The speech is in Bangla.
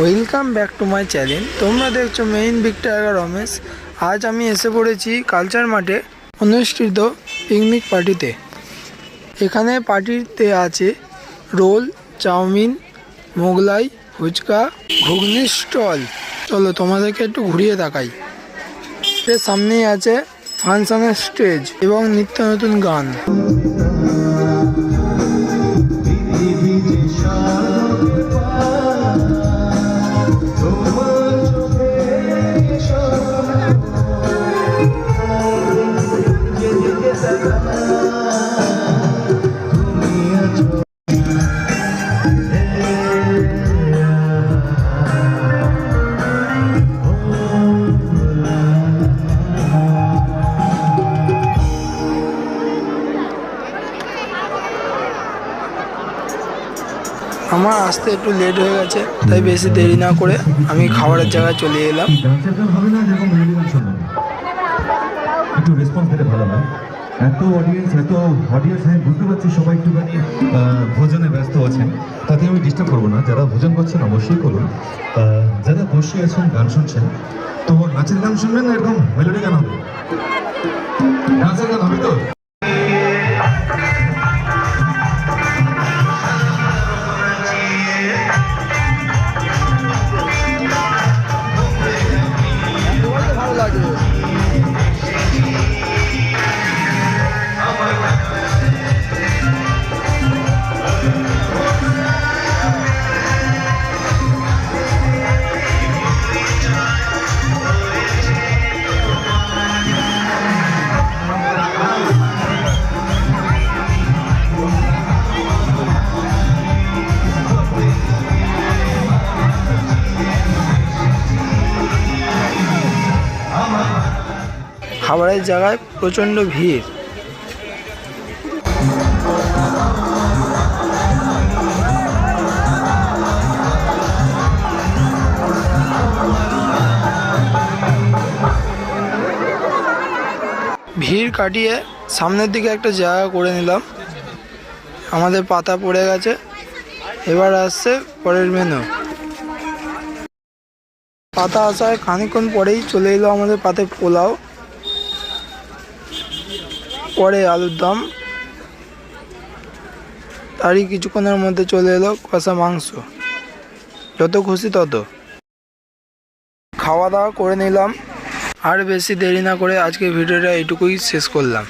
Welcome back to my channel. তোমরা দেখছো মেইন ভিক্টর রমেশ। আজ আমি এসে পড়েছি কালচার মাঠে অনুষ্ঠিত পিকনিক পার্টিতে। এখানে পার্টিতে আছে রোল, চাউমিন, মোগলাই, ফুচকা, ঘুগনির স্টল। চলো তোমাদেরকে একটু ঘুরিয়ে দেখাই। এর সামনেই আছে ফাংশনের স্টেজ এবং নিত্য নতুন গান। আমার আসতে একটু লেট হয়ে গেছে, তাই বেশি দেরি না করে আমি খাবারের জায়গায় চলে এলাম। একটু রেসপন্স দিলে ভালো হয়। এত অডিয়েন্স আমি বুঝতে পারছি সবাই একটুখানি ভোজনে ব্যস্ত আছেন, তাতে আমি ডিস্টার্ব করবো না। যারা ভোজন করছেন অবশ্যই করুন, যারা বসে আছেন গান শুনছেন, তো নাচের গান শুনবেন না এরকম মেলোডি গান হবে? নাচের গান হবে তো? ভালো লাগবে। খাবারের জায়গায় প্রচণ্ড ভিড়। ভিড় কাটিয়ে সামনের দিকে একটা জায়গা করে নিলাম। আমাদের পাতা পড়ে গেছে, এবার আসছে পরের মেনু। পাতা আসার খানিকক্ষণ পরেই চলে এলো আমাদের পাতে পোলাও, পরে আলুর দম, তারই কিছুক্ষণের মধ্যে চলে এলো কষা মাংস। যত খুশি তত। খাওয়া দাওয়া করে নিলাম, আর বেশি দেরি না করে আজকে ভিডিওটা এইটুকুই শেষ করলাম।